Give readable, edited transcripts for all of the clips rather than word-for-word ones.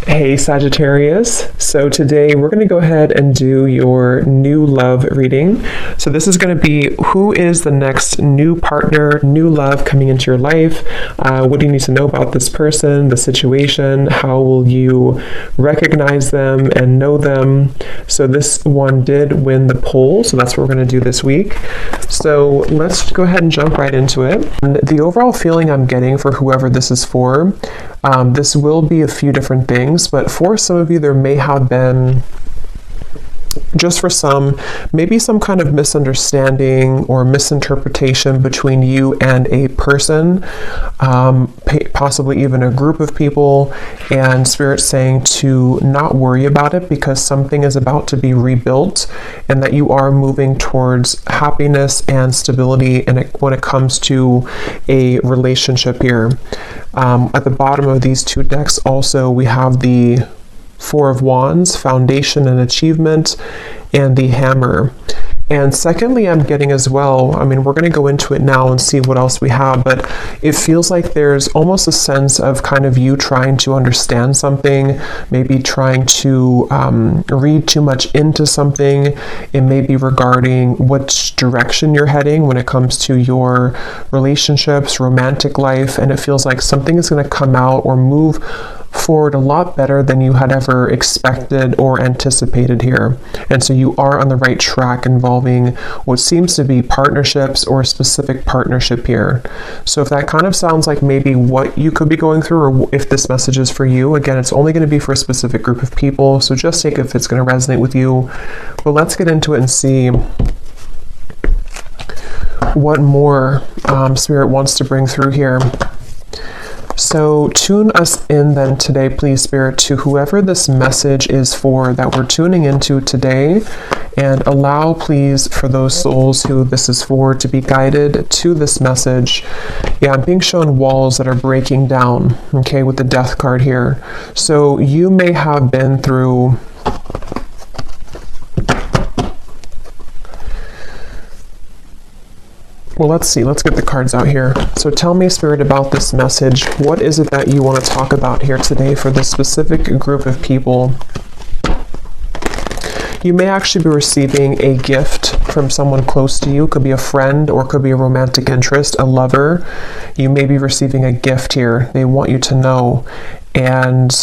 Hey Sagittarius, so today we're going to go ahead and do your new love reading. So this is going to be who is the next new partner, new love coming into your life. What do you need to know about this person, the situation? How will you recognize them and know them? So this one did win the poll, so that's what we're going to do this week. So let's go ahead and jump right into it. And the overall feeling I'm getting for whoever this is for, this will be a few different things, but for some of you, there may have been, just for some, maybe some kind of misunderstanding or misinterpretation between you and a person, possibly even a group of people, and Spirit saying to not worry about it because something is about to be rebuilt and that you are moving towards happiness and stability when it comes to a relationship here. At the bottom of these two decks also we have the Four of Wands, Foundation and Achievement, and the Hammer. And secondly, I'm getting as well, I mean, we're going to go into it now and see what else we have, but it feels like there's almost a sense of kind of you trying to understand something, maybe trying to read too much into something. It may be regarding which direction you're heading when it comes to your relationships, romantic life, and it feels like something is going to come out or move forward a lot better than you had ever expected or anticipated here. And so you are on the right track involving what seems to be partnerships or a specific partnership here. So if that kind of sounds like maybe what you could be going through, or if this message is for you, again, it's only going to be for a specific group of people, so just take it if it's going to resonate with you. But let's get into it and see what more Spirit wants to bring through here. So tune us in then today, please, Spirit, to whoever this message is for that we're tuning into today, and allow, please, for those souls who this is for to be guided to this message. Yeah, I'm being shown walls that are breaking down, okay, with the Death card here. So you may have been through well, let's see. Let's get the cards out here. So tell me, Spirit, about this message. What is it that you want to talk about here today for this specific group of people? You may actually be receiving a gift from someone close to you. It could be a friend or it could be a romantic interest, a lover. You may be receiving a gift here. They want you to know. And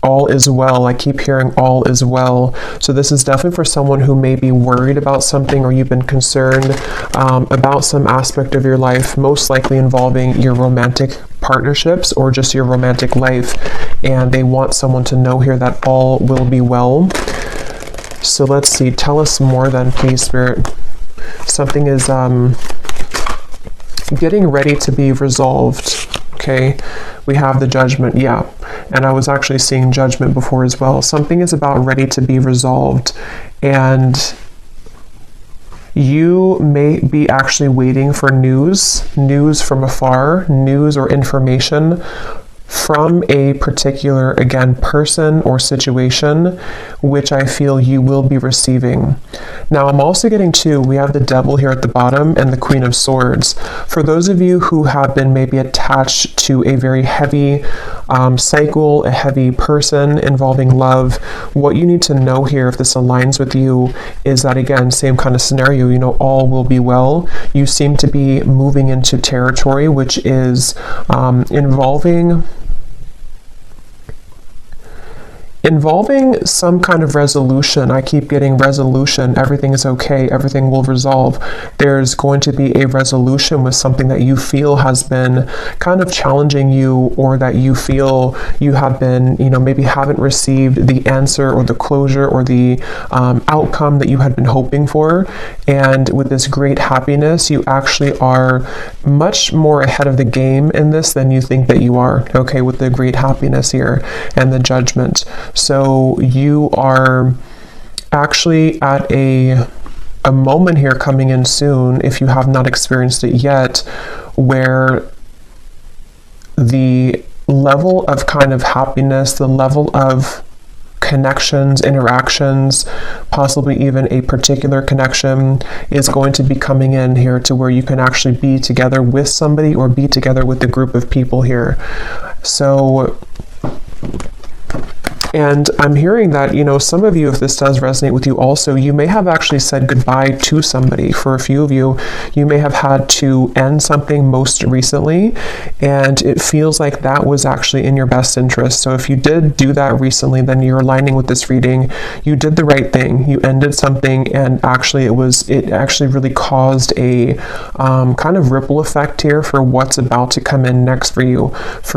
all is well. I keep hearing all is well. So this is definitely for someone who may be worried about something, or you've been concerned about some aspect of your life, most likely involving your romantic partnerships or just your romantic life. And they want someone to know here that all will be well. So let's see. Tell us more then, please, Spirit. Something is getting ready to be resolved. Okay, we have the Judgment, yeah, and I was actually seeing Judgment before as well. Something is about ready to be resolved, and you may be actually waiting for news from afar, news or information from a particular, again, person or situation, which I feel you will be receiving. Now, I'm also getting we have the Devil here at the bottom and the Queen of Swords. For those of you who have been maybe attached to a very heavy cycle, a heavy person involving love, what you need to know here, if this aligns with you, is that, again, same kind of scenario, you know, all will be well. You seem to be moving into territory which is involving some kind of resolution. I keep getting resolution. Everything is okay. Everything will resolve. There's going to be a resolution with something that you feel has been kind of challenging you, or that you feel you have been, you know, maybe haven't received the answer or the closure or the outcome that you had been hoping for. And with this great happiness, you actually are much more ahead of the game in this than you think that you are, okay, with the great happiness here and the Judgment. So you are actually at a moment here coming in soon, if you have not experienced it yet, where the level of kind of happiness, the level of connections, interactions, possibly even a particular connection is going to be coming in here to where you can actually be together with somebody or be together with a group of people here. So And I'm hearing that, you know, some of you, if this does resonate with you also, you may have actually said goodbye to somebody. For a few of you, you may have had to end something most recently, and it feels like that was actually in your best interest. So if you did do that recently, then you're aligning with this reading. You did the right thing. You ended something, and actually it actually really caused a kind of ripple effect here for what's about to come in next for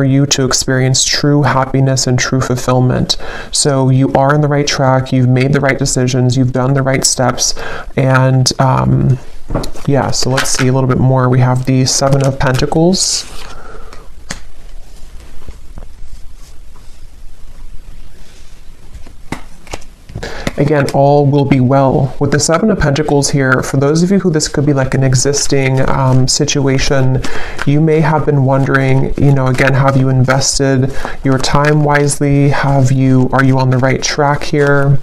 you to experience true happiness and true fulfillment. So you are on the right track. You've made the right decisions. You've done the right steps. And yeah, so let's see a little bit more. We have the Seven of Pentacles. Again, all will be well. With the Seven of Pentacles here, for those of you who this could be like an existing situation, you may have been wondering, you know, again, have you invested your time wisely? Are you on the right track here?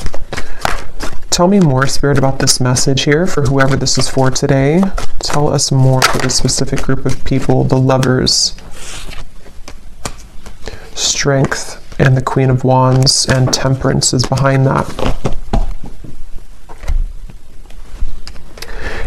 Tell me more, Spirit, about this message here for whoever this is for today. Tell us more for this specific group of people, the Lovers. Strength and the Queen of Wands and Temperance is behind that.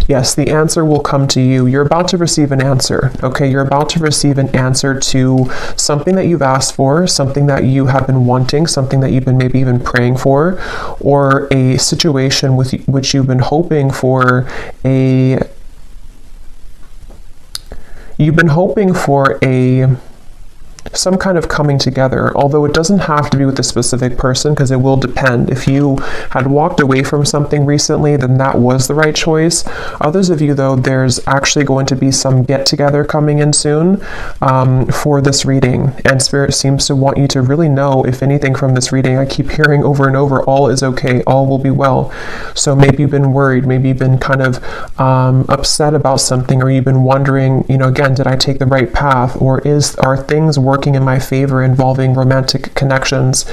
Yes, the answer will come to you. You're about to receive an answer, okay? You're about to receive an answer to something that you've asked for, something that you have been wanting, something that you've been maybe even praying for, or a situation with which you've been hoping for some kind of coming together, although it doesn't have to be with a specific person, because it will depend. If you had walked away from something recently, then that was the right choice. Others of you, though, there's actually going to be some get-together coming in soon for this reading, and Spirit seems to want you to really know, if anything, from this reading. I keep hearing over and over, all is okay, all will be well. So maybe you've been worried, maybe you've been kind of upset about something, or you've been wondering, you know, again, did I take the right path, or are things working in my favor involving romantic connections?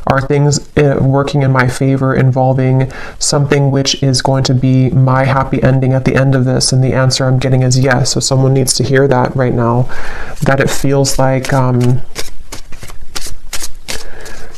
Are things working in my favor involving something which is going to be my happy ending at the end of this? And the answer I'm getting is yes. So someone needs to hear that right now, that it feels like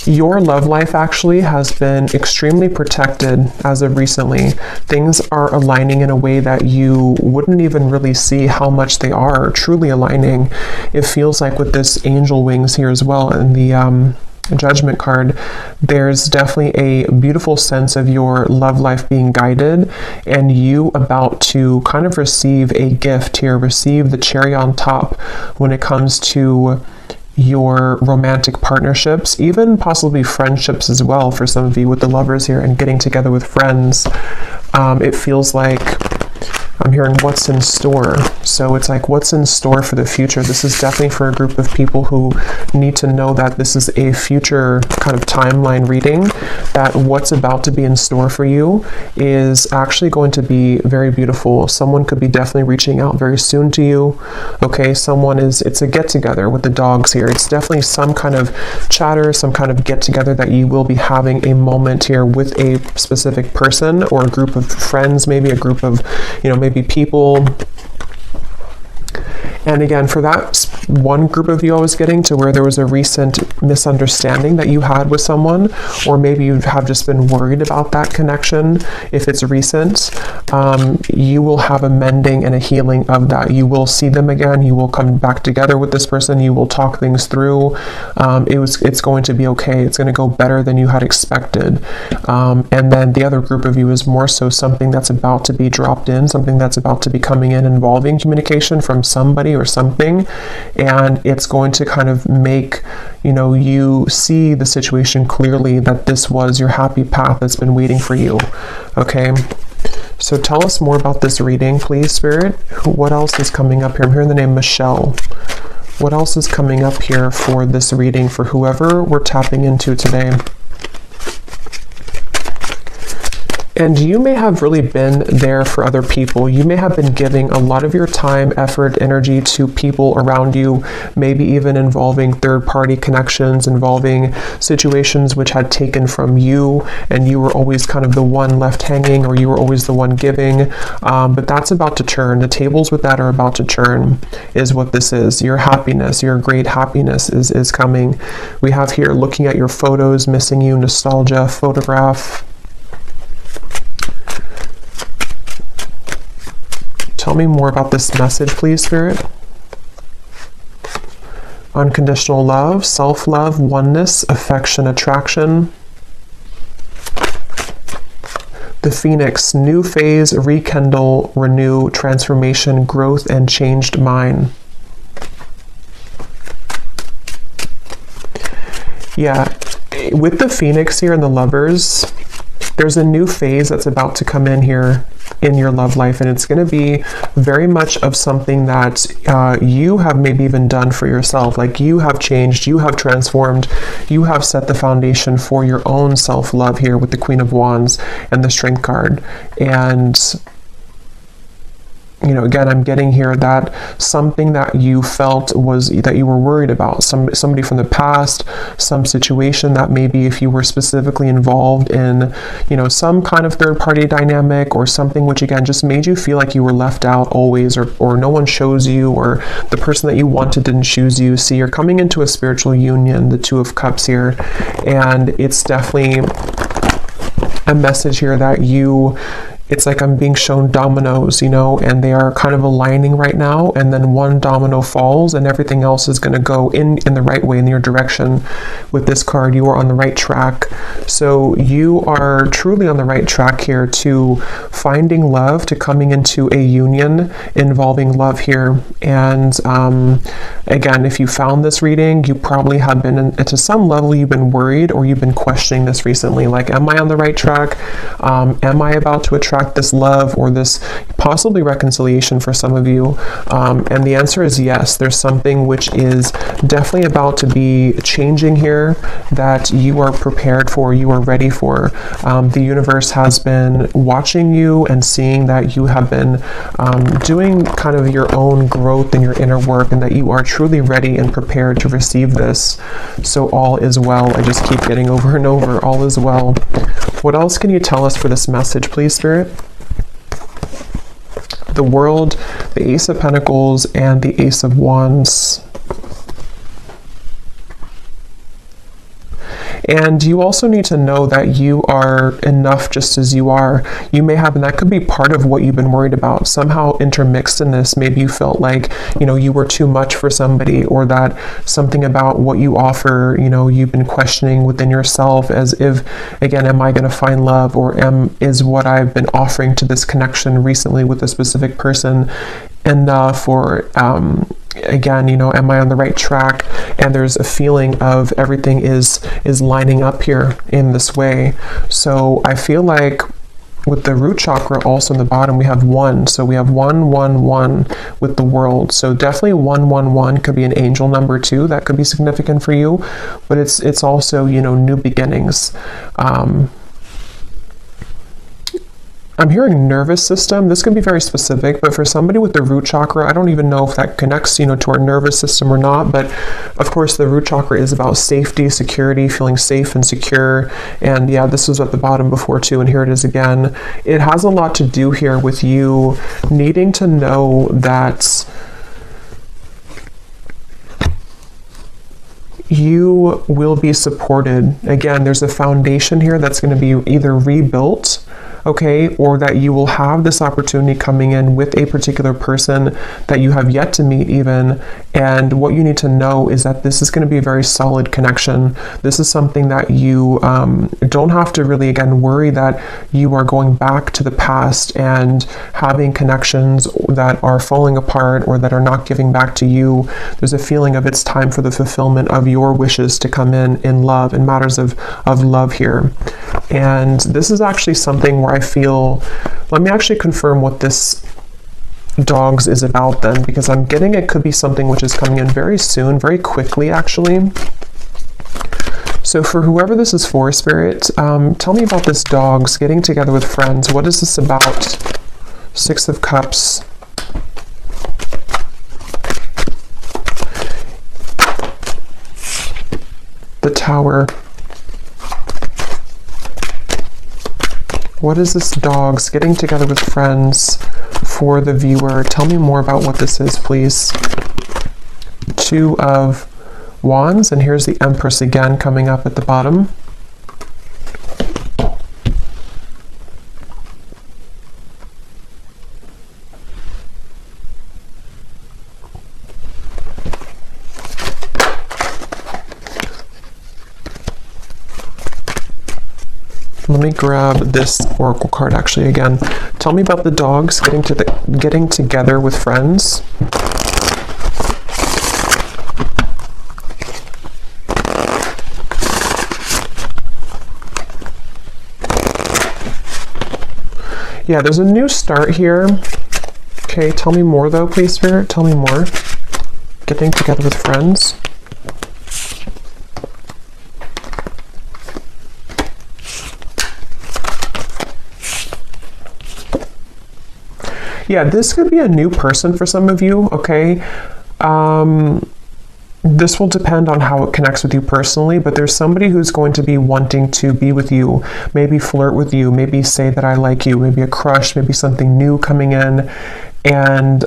your love life actually has been extremely protected as of recently. Things are aligning in a way that you wouldn't even really see how much they are truly aligning. It feels like with this angel wings here as well, and the Judgment card, there's definitely a beautiful sense of your love life being guided, and you about to kind of receive a gift here, receive the cherry on top when it comes to your romantic partnerships, even possibly friendships as well for some of you with the Lovers here and getting together with friends. It feels like I'm hearing what's in store. So it's like, what's in store for the future? This is definitely for a group of people who need to know that this is a future kind of timeline reading, that what's about to be in store for you is actually going to be very beautiful. Someone could be definitely reaching out very soon to you. Okay, it's a get together with the dogs here. It's definitely some kind of chatter, some kind of get together that you will be having a moment here with a specific person or a group of friends, maybe a group of, you know, maybe people. And again, for that one group of you I was getting to, where there was a recent misunderstanding that you had with someone, or maybe you have just been worried about that connection. If it's recent, you will have a mending and a healing of that. You will see them again. You will come back together with this person. You will talk things through. It's going to be okay. It's going to go better than you had expected. And then the other group of you is more so something that's about to be dropped in, something that's about to be coming in involving communication from somebody or something, and it's going to kind of make, you know, you see the situation clearly, that this was your happy path that's been waiting for you. Okay, so tell us more about this reading, please, Spirit. What else is coming up here? I'm hearing the name Michelle. What else is coming up here for this reading for whoever we're tapping into today? And you may have really been there for other people. You may have been giving a lot of your time, effort, energy to people around you, maybe even involving third-party connections, involving situations which had taken from you, and you were always kind of the one left hanging, or you were always the one giving. But that's about to turn. The tables with that are about to turn, is what this is. Your happiness, your great happiness is coming. We have here looking at your photos, missing you, nostalgia, photograph. Tell me more about this message, please, Spirit. Unconditional love, self-love, oneness, affection, attraction. The Phoenix, new phase, rekindle, renew, transformation, growth, and changed mind. Yeah, with the Phoenix here and the Lovers, there's a new phase that's about to come in here in your love life, and it's going to be very much of something that you have maybe even done for yourself. Like, you have changed, you have transformed, you have set the foundation for your own self-love here with the Queen of Wands and the Strength card. And you know, again, I'm getting here that something that you felt was that you were worried about, somebody from the past, some situation that maybe if you were specifically involved in, you know, some kind of third-party dynamic or something which again just made you feel like you were left out always, or no one chose you, or the person that you wanted didn't choose you. See, you're coming into a spiritual union, the Two of Cups here, and it's definitely a message here that it's like I'm being shown dominoes, you know, and they are kind of aligning right now, and then one domino falls and everything else is going to go in the right way, in your direction. With this card, you are on the right track. So you are truly on the right track here to finding love, to coming into a union involving love here. And again, if you found this reading, you probably have been, to some level, you've been worried or you've been questioning this recently. Like, am I on the right track? Am I about to attract this love or this possibly reconciliation for some of you? And the answer is yes. There's something which is definitely about to be changing here that you are prepared for, you are ready for. The universe has been watching you and seeing that you have been doing kind of your own growth in your inner work, and that you are truly ready and prepared to receive this. So all is well. I just keep getting over and over, all is well. What else can you tell us for this message, please, Spirit? The World, the Ace of Pentacles, and the Ace of Wands. And you also need to know that you are enough just as you are. You may have, and that could be part of what you've been worried about, somehow intermixed in this. Maybe you felt like, you know, you were too much for somebody, or that something about what you offer, you know, you've been questioning within yourself, as if, again, am I going to find love, or is what I've been offering to this connection recently with a specific person enough, or again, you know, am I on the right track? And there's a feeling of everything is lining up here in this way. So I feel like with the root chakra also in the bottom, we have 1. So we have 1, 1, 1 with the World. So definitely 1, 1, 1 could be an angel number too. That could be significant for you. But it's also, you know, new beginnings. I'm hearing nervous system. This can be very specific, but for somebody with the root chakra, I don't even know if that connects, you know, to our nervous system or not. But of course, the root chakra is about safety, security, feeling safe and secure. And yeah, this was at the bottom before too, and here it is again. It has a lot to do here with you needing to know that you will be supported. Again, there's a foundation here that's going to be either rebuilt, okay, or that you will have this opportunity coming in with a particular person that you have yet to meet even. And what you need to know is that this is going to be a very solid connection. This is something that you don't have to really, again, worry that you are going back to the past and having connections that are falling apart or that are not giving back to you. There's a feeling of it's time for the fulfillment of your wishes to come in love, in matters of love here. And this is actually something where I feel, let me actually confirm what this dogs is about then, because I'm getting it could be something which is coming in very soon, very quickly actually. So for whoever this is for, Spirit, tell me about this dogs getting together with friends. What is this about? Six of Cups. The Tower. What is this dogs getting together with friends for the viewer? Tell me more about what this is, please. Two of Wands, and here's the Empress again coming up at the bottom. Let me grab this oracle card actually again. Tell me about the dogs getting together with friends. Yeah, there's a new start here. Okay, tell me more though, please, Spirit. Tell me more. Getting together with friends. Yeah, this could be a new person for some of you, okay? This will depend on how it connects with you personally, but there's somebody who's going to be wanting to be with you, maybe flirt with you, maybe say that I like you, maybe a crush, maybe something new coming in, and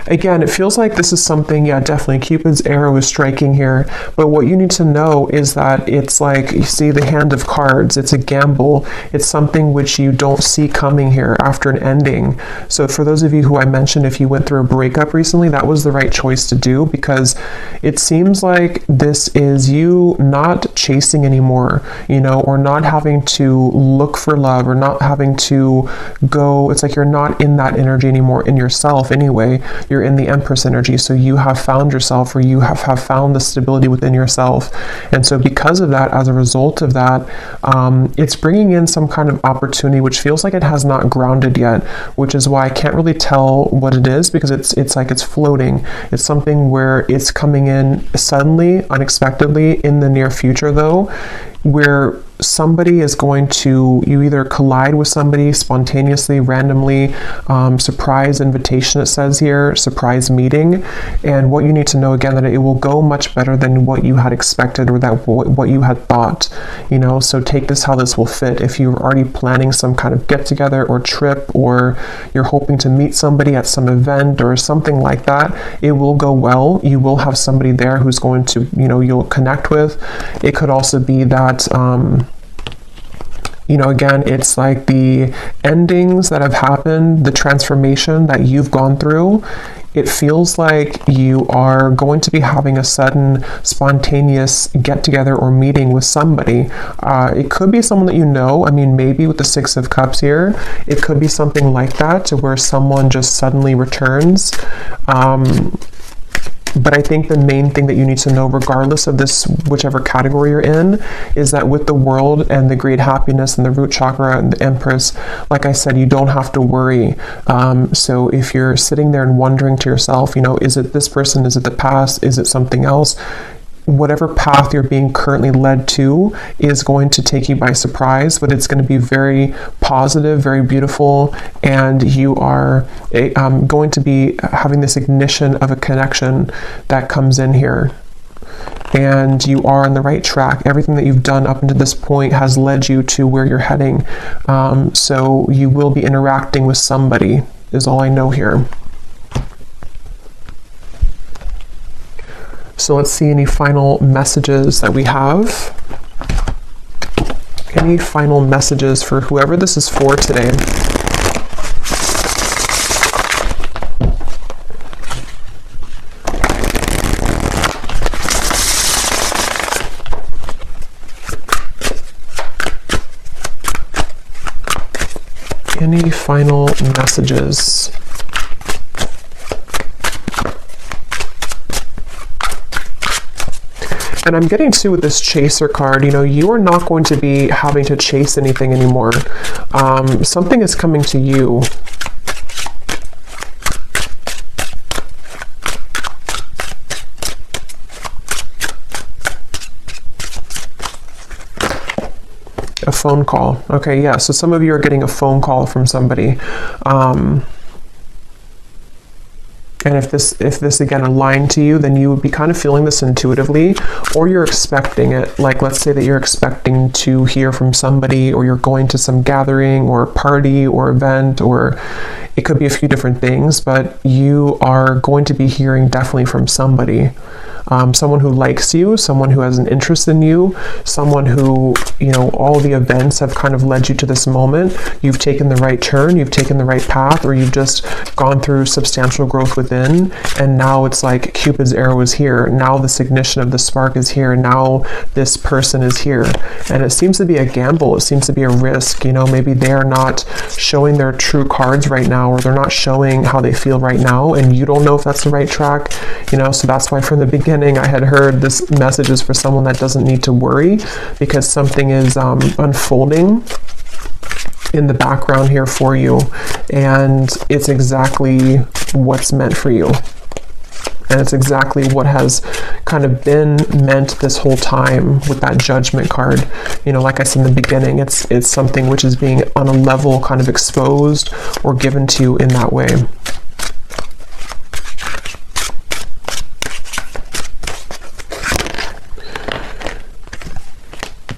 again, it feels like this is something, yeah, definitely Cupid's arrow is striking here. But what you need to know is that it's like, you see the hand of cards, it's a gamble. It's something which you don't see coming here after an ending. So for those of you who I mentioned, if you went through a breakup recently, that was the right choice to do, because it seems like this is you not chasing anymore, you know, or not having to look for love, or not having to go, it's like you're not in that energy anymore in yourself anyway. You're in the Empress energy, so you have found yourself, or you have found the stability within yourself. And so because of that, as a result of that, it's bringing in some kind of opportunity which feels like it has not grounded yet, which is why I can't really tell what it is, because it's like it's floating. It's something where it's coming in suddenly, unexpectedly in the near future though, where somebody is going to, you either collide with somebody spontaneously, randomly, surprise invitation, it says here, surprise meeting. And what you need to know again, that it will go much better than what you had expected, or that what you had thought, you know. So take this how this will fit. If you're already planning some kind of get together or trip, or you're hoping to meet somebody at some event or something like that, it will go well. You will have somebody there who's going to, you know, you'll connect with. It could also be that you know, again, it's like the endings that have happened, the transformation that you've gone through. It feels like you are going to be having a sudden spontaneous get together or meeting with somebody. It could be someone that you know. I mean, maybe with the Six of Cups here, it could be something like that, to where someone just suddenly returns. But I think the main thing that you need to know, regardless of this, whichever category you're in, is that with the World and the great happiness and the root chakra and the Empress, like I said, you don't have to worry. So if you're sitting there and wondering to yourself, you know, is it this person? Is it the past? Is it something else? Whatever path you're being currently led to is going to take you by surprise, but it's going to be very positive, very beautiful, and you are going to be having this ignition of a connection that comes in here. And you are on the right track. Everything that you've done up until this point has led you to where you're heading. So you will be interacting with somebody, is all I know here. So let's see any final messages that we have. Any final messages for whoever this is for today? Any final messages? And I'm getting to with this chaser card, you know, you are not going to be having to chase anything anymore. Something is coming to you. A phone call. Okay, yeah. So some of you are getting a phone call from somebody. And if this again aligned to you, then you would be kind of feeling this intuitively, or you're expecting it. Like, let's say that you're expecting to hear from somebody, or you're going to some gathering or party or event, or it could be a few different things, but you are going to be hearing definitely from somebody. Someone who likes you, someone who has an interest in you, someone who, you know, all the events have kind of led you to this moment. You've taken the right turn, you've taken the right path, or you've just gone through substantial growth within, and now it's like Cupid's arrow is here. Now this ignition of the spark is here. Now this person is here. And it seems to be a gamble. It seems to be a risk. You know, maybe they're not showing their true cards right now, or they're not showing how they feel right now, and you don't know if that's the right track, you know. So that's why from the beginning I had heard this message is for someone that doesn't need to worry, because something is unfolding in the background here for you, and it's exactly what's meant for you, and it's exactly what has kind of been meant this whole time with that Judgment card. You know, like I said in the beginning, it's something which is being on a level kind of exposed or given to you in that way.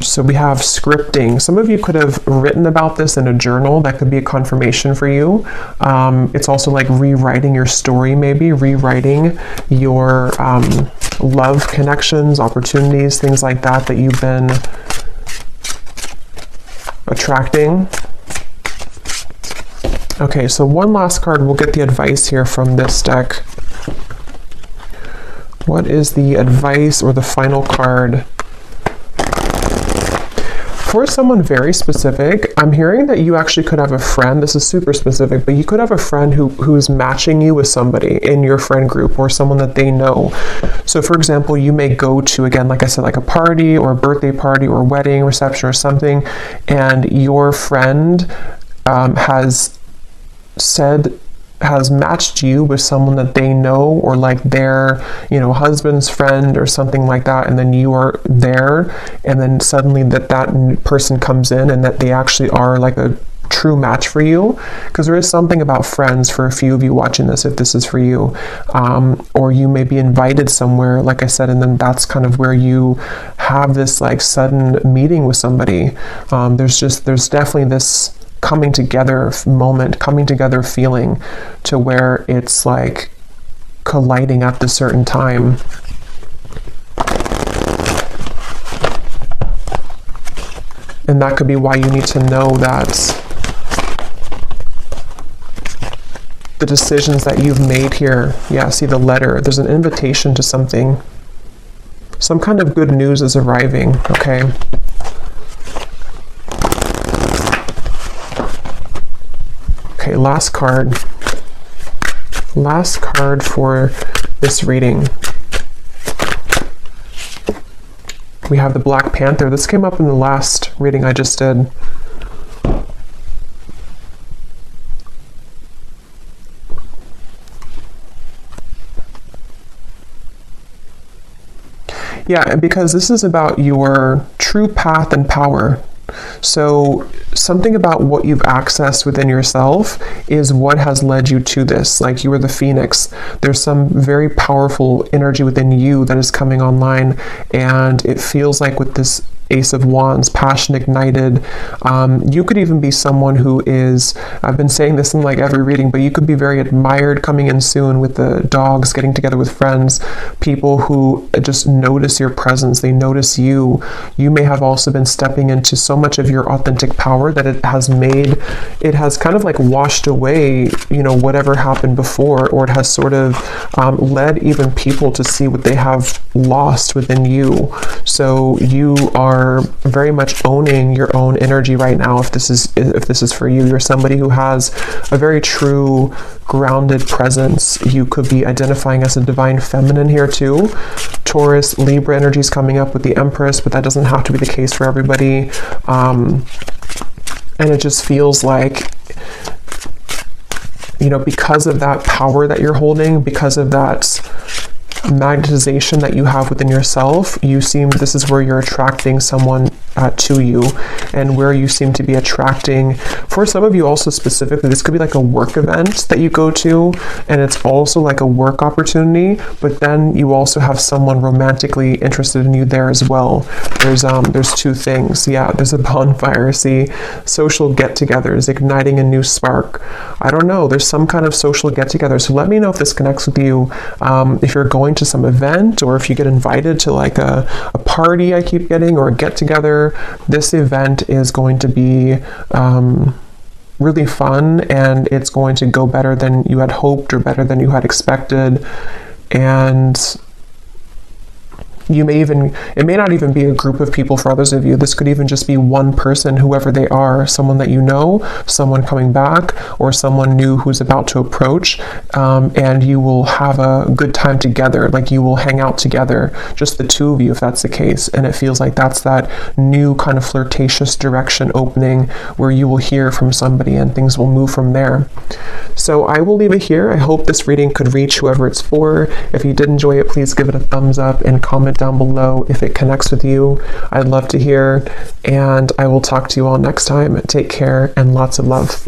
So we have scripting. Some of you could have written about this in a journal. That could be a confirmation for you. It's also like rewriting your story, maybe rewriting your love connections, opportunities, things like that that you've been attracting. Okay, so one last card. We'll get the advice here from this deck. What is the advice or the final card for someone very specific? I'm hearing that you actually could have a friend. This is super specific, but you could have a friend who's matching you with somebody in your friend group, or someone that they know. So for example, you may go to, again, like I said, like a party or a birthday party or wedding reception or something, and your friend has matched you with someone that they know, or like their, you know, husband's friend or something like that, and then you are there, and then suddenly that person comes in and that they actually are like a true match for you. Because there is something about friends for a few of you watching this, if this is for you, or you may be invited somewhere, like I said, and then that's kind of where you have this like sudden meeting with somebody. There's definitely this coming together moment, coming together feeling, to where it's like colliding at this certain time. And that could be why you need to know that the decisions that you've made here, yeah, see the letter, there's an invitation to something. Some kind of good news is arriving, okay? Okay, last card. Last card for this reading. We have the Black Panther. This came up in the last reading I just did. Yeah, because this is about your true path and power. So something about what you've accessed within yourself is what has led you to this. Like, you are the phoenix. There's some very powerful energy within you that is coming online, and it feels like with this Ace of Wands, passion ignited. You could even be someone who is, I've been saying this in like every reading, but you could be very admired coming in soon with the dogs, getting together with friends, people who just notice your presence, they notice you. You may have also been stepping into so much of your authentic power that it has kind of like washed away, you know, whatever happened before, or it has sort of led even people to see what they have lost within you. So you are very much owning your own energy right now. If this is for you, you're somebody who has a very true grounded presence. You could be identifying as a divine feminine here too. Taurus, Libra energy is coming up with the Empress, but that doesn't have to be the case for everybody. And it just feels like, you know, because of that power that you're holding, because of that magnetization that you have within yourself, this is where you're attracting someone to you, and where you seem to be attracting. For some of you also specifically, this could be like a work event that you go to, and it's also like a work opportunity, but then you also have someone romantically interested in you there as well. There's two things. Yeah, there's a bonfire. See, social get-togethers, igniting a new spark. I don't know, there's some kind of social get-together. So let me know if this connects with you. If you're going to some event, or if you get invited to like a party I keep getting, or a get-together, this event is going to be really fun, and it's going to go better than you had hoped or better than you had expected. And it may not even be a group of people for others of you. This could even just be one person, whoever they are, someone that you know, someone coming back, or someone new who's about to approach, and you will have a good time together. Like, you will hang out together, just the two of you, if that's the case. And it feels like that's that new kind of flirtatious direction opening, where you will hear from somebody and things will move from there. So I will leave it here. I hope this reading could reach whoever it's for. If you did enjoy it, please give it a thumbs up and comment down below if it connects with you. I'd love to hear, and I will talk to you all next time. Take care, and lots of love.